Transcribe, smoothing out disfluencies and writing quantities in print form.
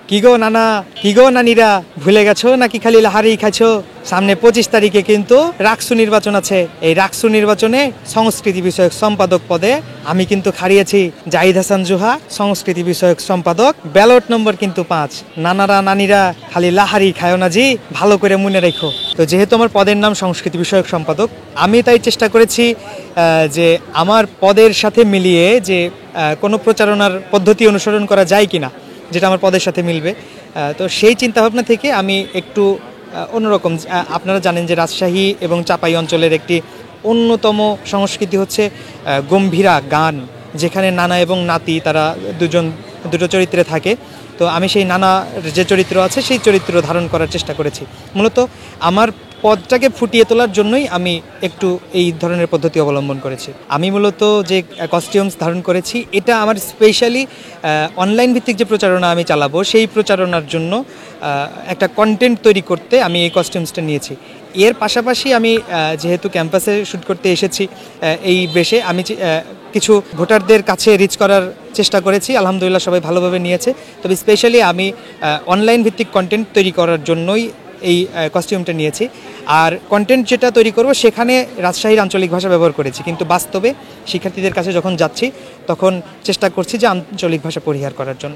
কি গো নানা, কি গো নানিরা, ভুলে গেছো নাকি খালি লাহারি খাইছো? সামনে 25 তারিখে কিন্তু রাকসু নির্বাচন আছে। এই রাকসু নির্বাচনে সংস্কৃতি বিষয়ক সম্পাদক পদে আমি কিন্তু হারিয়েছি জাহিদ হাসান জোহা, সংস্কৃতি বিষয়ক সম্পাদক। ব্যালট নম্বর কিন্তু 5। নানারা নানিরা খালি লাহারি খায়ো না জি, ভালো করে মনে রেখো। তো যেহেতু আমার পদের নাম সংস্কৃতি বিষয়ক সম্পাদক, আমি তাই চেষ্টা করেছি যে আমার পদের সাথে মিলিয়ে যে কোনো প্রচারণার পদ্ধতি অনুসরণ করা যায় কিনা, যেটা আমার পদের সাথে মিলবে। তো সেই চিন্তাভাবনা থেকে আমি একটু অন্যরকম, আপনারা জানেন যে রাজশাহী এবং চাপাই অঞ্চলের একটি অন্যতম সংস্কৃতি হচ্ছে গম্ভীরা গান, যেখানে নানা এবং নাতি তারা দুটো চরিত্রে থাকে। তো আমি সেই নানা যে চরিত্র আছে সেই চরিত্র ধারণ করার চেষ্টা করেছি। মূলত আমার পদটাকে ফুটিয়ে তোলার জন্যই আমি একটু এই ধরনের পদ্ধতি অবলম্বন করেছি। আমি মূলত যে কস্টিউমস ধারণ করেছি, এটা আমার স্পেশালি অনলাইন ভিত্তিক যে প্রচারণা আমি চালাবো সেই প্রচারণার জন্য একটা কন্টেন্ট তৈরি করতে আমি এই কস্টিউমসটা নিয়েছি। এর পাশাপাশি আমি যেহেতু ক্যাম্পাসে শ্যুট করতে এসেছি এই বেশে, আমি কিছু ভোটারদের কাছে রিচ করার চেষ্টা করেছি। আলহামদুলিল্লাহ সবাই ভালোভাবে নিয়েছে। তবে স্পেশালি আমি অনলাইন ভিত্তিক কন্টেন্ট তৈরি করার জন্যই এই কস্টিউমটা নিয়েছি। আর কন্টেন্ট যেটা তৈরি করব সেখানে রাজশাহীর আঞ্চলিক ভাষা ব্যবহার করেছি, কিন্তু বাস্তবে শিক্ষার্থীদের কাছে যখন যাচ্ছি তখন চেষ্টা করছি যে আঞ্চলিক ভাষা পরিহার করার জন্য।